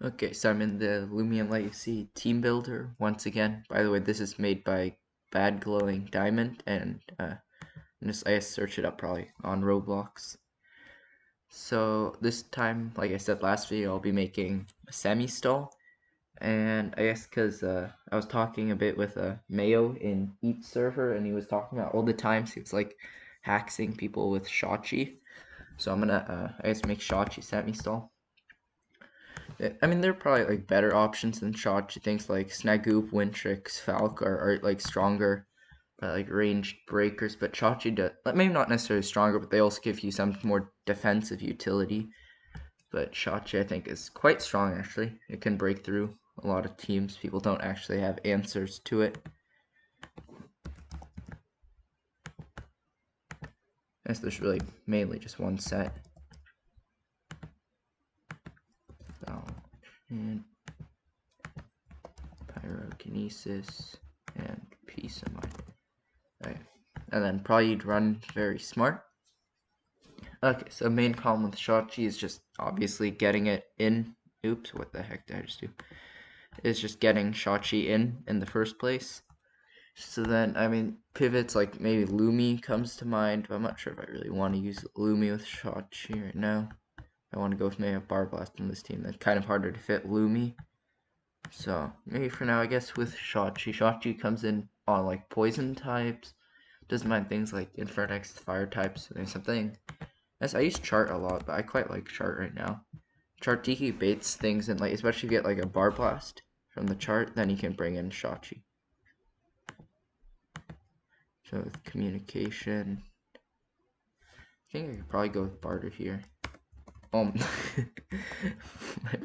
Okay, so I'm in the Loomian Legacy Teambuilder once again. By the way, this is made by Bad Glowing Diamond, and I searched it up probably on Roblox. So this time, like I said last video, I'll be making a semi-stall, and I guess because I was talking a bit with Mayo in each server, and he was talking about all the times he was like hacking people with Shawchi. So I'm gonna I guess make Shawchi semi-stall. I mean, there are probably like better options than Shawchi. Things like Snagoop, Wintrix, Falk are like stronger, like ranged breakers. But Shawchi does, maybe not necessarily stronger, but they also give you some more defensive utility. But Shawchi, I think, is quite strong actually. It can break through a lot of teams. People don't actually have answers to it. I guess there's really mainly just one set. So, and Pyrokinesis and Peace of Mind. Okay. And then probably you'd run very smart. Okay, so main problem with Shawchi is just obviously getting it in. Oops, what the heck did I just do? Is just getting Shawchi in the first place. So then, I mean, pivots like maybe Lumi comes to mind, but I'm not sure if I really want to use Lumi with Shawchi right now. I want to go with maybe a Barblast on this team. That's kind of harder to fit Lumi. So maybe for now, I guess with Shawchi. Shawchi comes in on like poison types. Doesn't mind things like Infernex, fire types. So there's something. Yes, I use chart a lot, but I quite like chart right now. Chart DK baits things, and like especially if you get like a Barblast from the chart, then you can bring in Shawchi. So with communication, I think I could probably go with barter here. I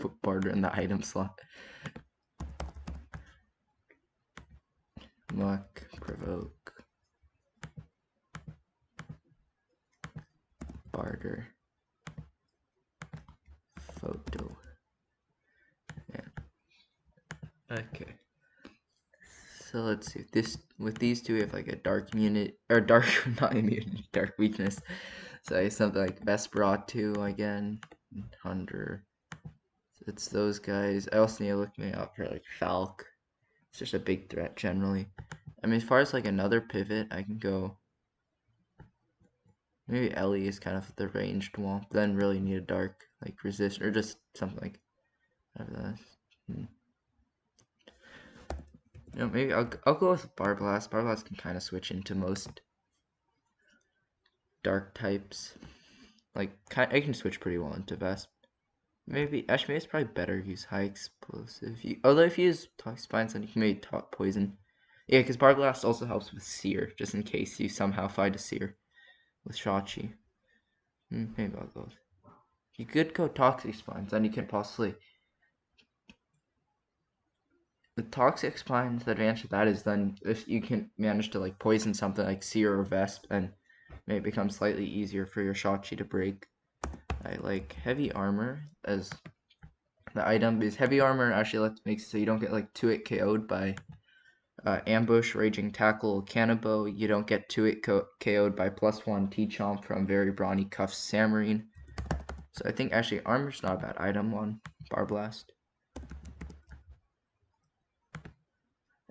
put barter in the item slot. Muck, provoke, barter, photo. Yeah. Okay. So let's see. This with these two, we have like a dark immunity or dark not immunity, dark weakness. So something like Vesperatu again, Hunter. It's those guys. I also need to look me up for like Falk. It's just a big threat generally. I mean, as far as like another pivot, I can go. Maybe Ellie is kind of the ranged one. Then really need a dark like resist or just something like that. You know, maybe I'll go with Barblast. Barblast can kind of switch into most dark types. Like I can switch pretty well into Vesp. Maybe actually it's probably better to use high explosive. Although if you use Toxic Spines, then you can maybe top poison. Yeah, because Barblast also helps with Seer, just in case you somehow find a Seer with Shawchi. Maybe I'll go. You could go Toxic Spines, then you can possibly. With Toxic Spines, the advantage of that is then if you can manage to like poison something like Seer or Vesp, then maybe it becomes slightly easier for your Shawchi to break. I like heavy armor as the item because heavy armor actually makes it so you don't get like 2-hit KO'd by ambush, raging tackle, cannonbow. You don't get 2-hit KO'd by +1 T-Chomp from very brawny cuffs Samarine. So I think actually armor's not a bad item on Barblast.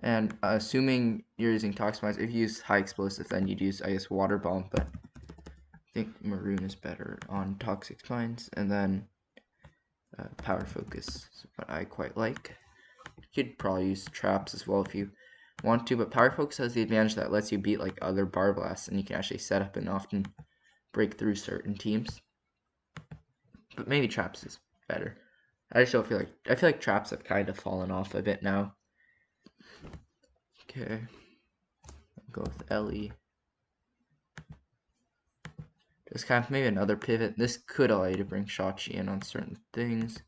And assuming you're using Toxic Spines, if you use high explosive, then you'd use I guess water bomb, but I think maroon is better on Toxic Spines, and then power focus is what I quite like. You could probably use traps as well if you want to, but power focus has the advantage that it lets you beat like other Barblasts, and you can actually set up and often break through certain teams. But maybe traps is better. I just don't feel like traps have kind of fallen off a bit now. Okay, I'll go with Ellie. Just kind of maybe another pivot. This could allow you to bring Shawchi in on certain things.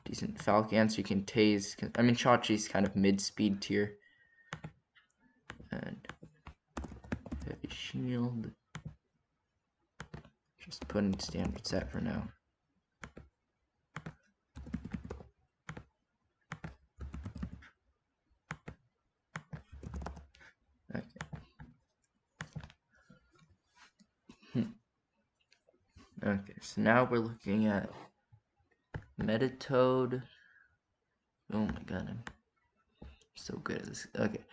Decent Falcon, so you can tase. I mean, Shawchi's kind of mid-speed tier. And heavy shield. Just put in standard set for now. Okay, so now we're looking at Metatoad, Oh my god, I'm so good at this. Okay.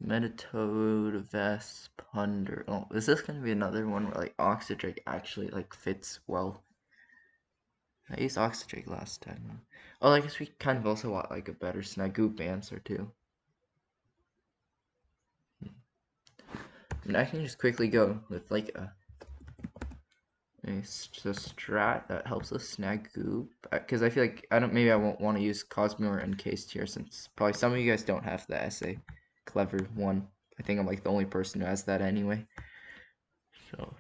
Metatoad, Vesp, Hunder. Oh, is this gonna be another one where like Oxydrake actually like fits well? I used Oxydrake last time. Oh, I guess we kind of also want like a better Snagoop answer too. I mean, I can just quickly go with like a strat that helps us Snagoop, because I feel like maybe I won't want to use Cosmo or Encased here, since probably some of you guys don't have the essay clever one. I think I'm like the only person who has that anyway. So,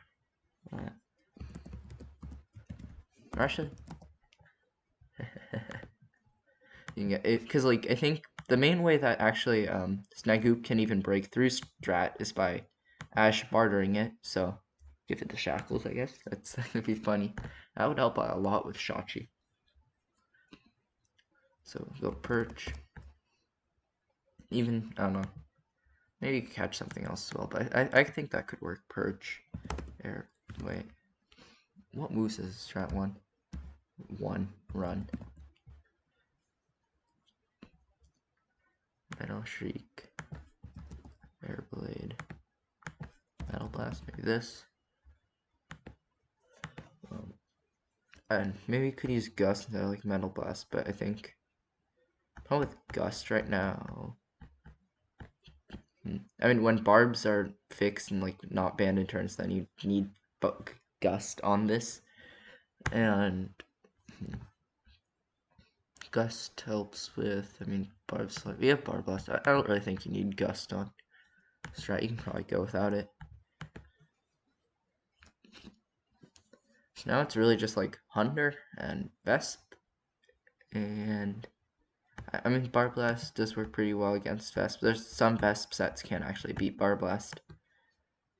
actually, you can get it because like I think the main way that actually Snagoop can even break through strat is by Ash bartering it. So give it the shackles, I guess. That's gonna be funny. That would help out a lot with Shawchi. So go perch. Even I don't know. Maybe you could catch something else as well, but I think that could work. Perch. Air. Wait. What moves is strat one? One. Run. Metal Shriek. Air Blade. Metal Blast. Maybe this. And maybe you could use Gust instead of like Metal Blast, but I think probably with Gust right now. I mean, when barbs are fixed and like not banned in turns, then you need Gust on this, and Gust helps with. I mean, barbs. Like, we have Barblast. I don't really think you need Gust on strat. You can probably go without it. So now it's really just like Hunter and Vesp, and I mean, Barblast does work pretty well against Vesp. There's some Vesp sets can't actually beat Barblast.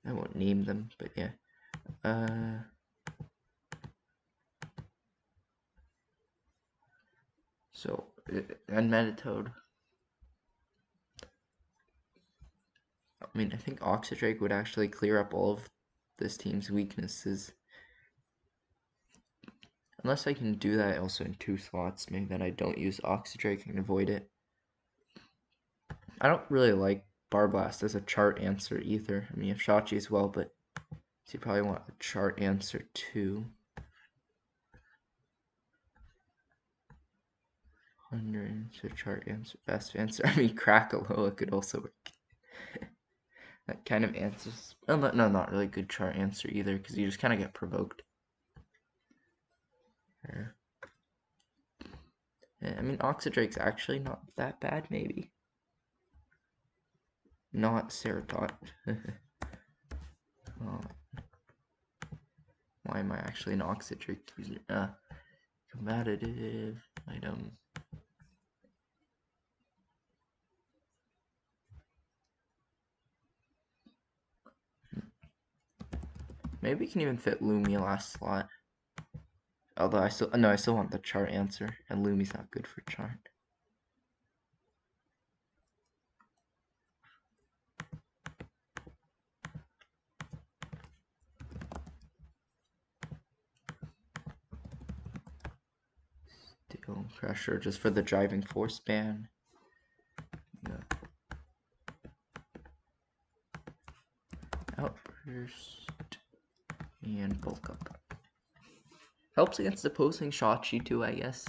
I won't name them, but yeah. So, and Metatoad. I mean, I think Oxydrake would actually clear up all of this team's weaknesses. Unless I can do that also in 2 slots, maybe then I don't use Oxydrake and avoid it. I don't really like Barblast as a chart answer either. I mean, if Shawchi as well, but so you probably want a chart answer too. Answer, chart answer, best answer. I mean, Krakaloa could also work. That kind of answers. Oh, no, not really good chart answer either, because you just kind of get provoked. Yeah, I mean, Oxydrake's actually not that bad, maybe. Not Ceratot. Oh, why am I actually an Oxydrake user? Combative item. Maybe we can even fit Lumi last slot. Although I still want the chart answer, and Lumi's not good for chart. Steel Crusher just for the driving force ban. Yeah. Outburst and bulk up. Helps against opposing Shawchi too, I guess.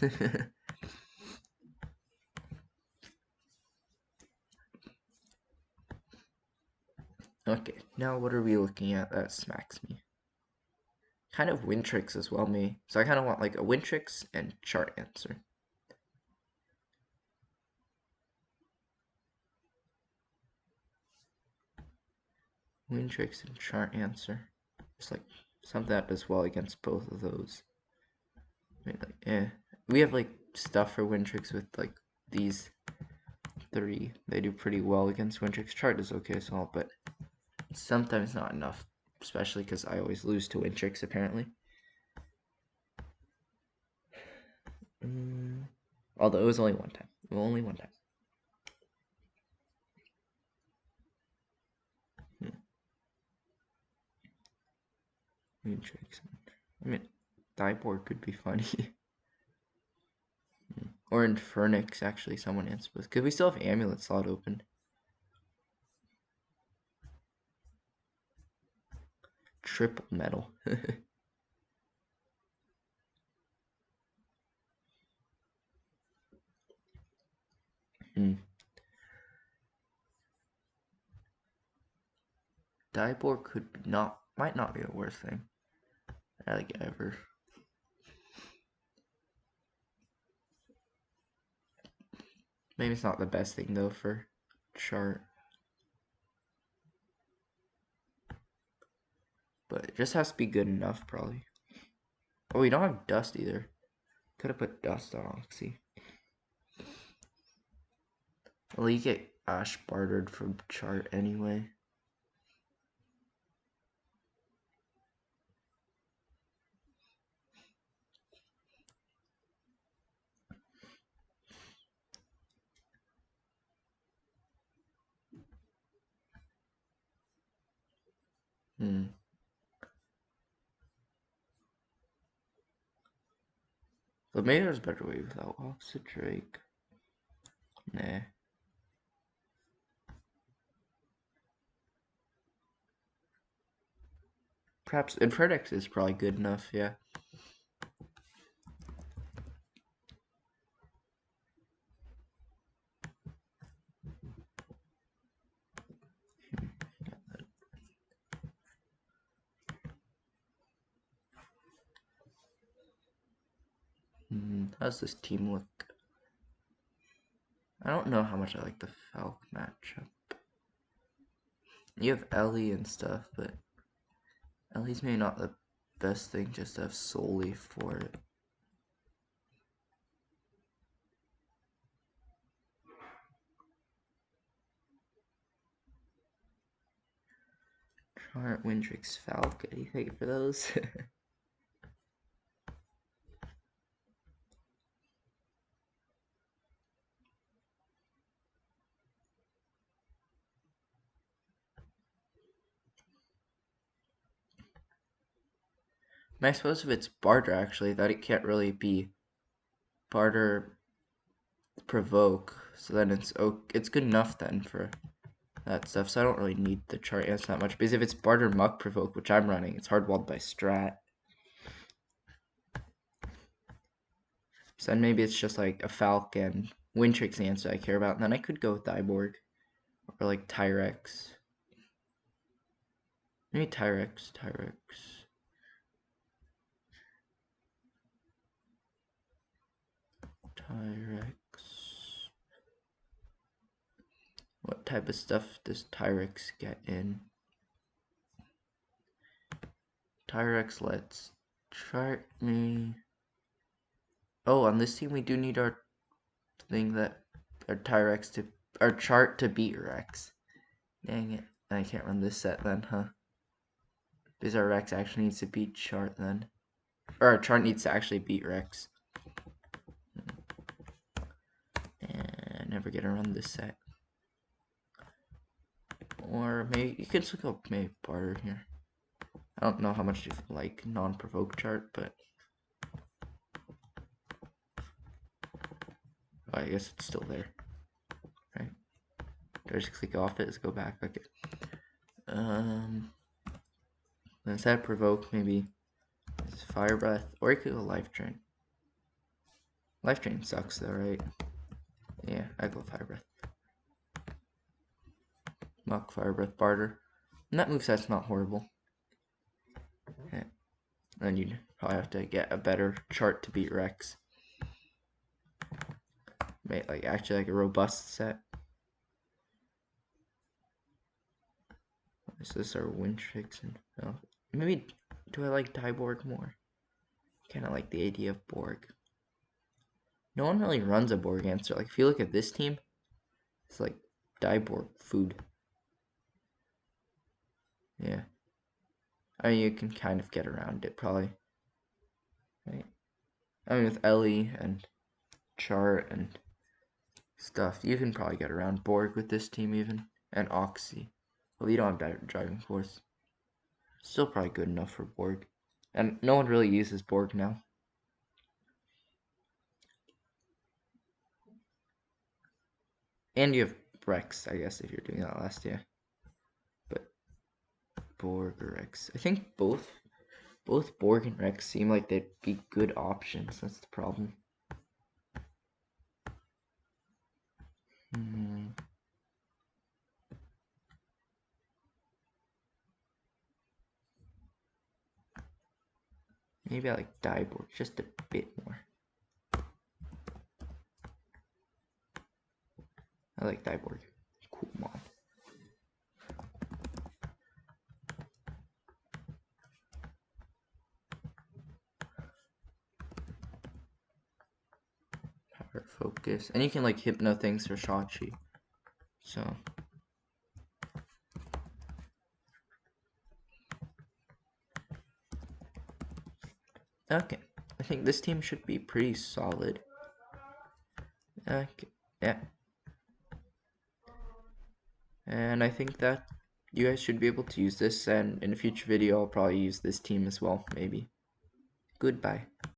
Okay, now what are we looking at that smacks me? Kind of Wintrix as well, me. So I kind of want like a Wintrix and chart answer. Wintrix and chart answer. Just like something that does well against both of those. I mean, like, we have like stuff for Wintrix with like these 3. They do pretty well against Wintrix. Chart is okay as well, but sometimes not enough. Especially because I always lose to Wintrix apparently. Although it was only one time. Only one time. Wintrix. I mean, Cyborg could be funny. Or in Fernix, actually, someone answered with. Because we still have Amulet slot open. Triple metal. Dieboard might not be the worst thing. Like ever. Maybe it's not the best thing though for chart. But it just has to be good enough probably. Oh, we don't have dust either. Could have put dust on Oxy. Well, you get Ash bartered from chart anyway. But maybe there's a better way without Oxydrake. Nah. Perhaps Inferdex is probably good enough, yeah. How's this team look? I don't know how much I like the Falc matchup. You have Ellie and stuff, but Ellie's maybe not the best thing just to have solely for it. Chart, Windrix, Falc, anything for those? I suppose if it's barter actually, that it can't really be barter provoke, so then it's good enough then for that stuff. So I don't really need the chart answer that much, because if it's barter muck provoke, which I'm running, it's hardwalled by strat. So then maybe it's just like a Falcon, Windtrix answer I care about, and then I could go with Diborg or like Tyrex. Maybe Tyrex. What type of stuff does Tyrex get in? Tyrex, let's chart me. Oh, on this team we do need our thing that our chart to beat Rex. Dang it. I can't run this set then, huh? Because our Rex actually needs to beat chart then. Or our chart needs to actually beat Rex. And never get to run this set. Or maybe you can still go maybe barter here. I don't know how much you like non-provoke chart, but I guess it's still there. Right? Do I just click off it? Let's go back. Okay. Instead of provoke, maybe it's fire breath, or you could go life drain. Life drain sucks though, right? Yeah, I go fire breath. Muck, fire breath, barter. And that moveset's not horrible. Yeah. Then you'd probably have to get a better chart to beat Rex. Like actually like a robust set. Is this our Windtrix and maybe do I like Diborg more? Kinda like the idea of Borg. No one really runs a Borg answer. Like if you look at this team, it's like Diborg food. Yeah. I mean you can kind of get around it probably. Right? I mean with Ellie and Chart and stuff, you can probably get around Borg with this team even. And Oxy. Well, you don't have better driving force. Still probably good enough for Borg. And no one really uses Borg now. And you have Rex, I guess, if you're doing that last, yeah. But Borg or Rex. I think both Borg and Rex seem like they'd be good options. That's the problem. Maybe I like Diborg just a bit more. I like Diborg. Cool mod. Power focus. And you can like hypno things for Shawchi. So okay. I think this team should be pretty solid. Okay. Yeah. And I think that you guys should be able to use this, and in a future video I'll probably use this team as well, maybe. Goodbye.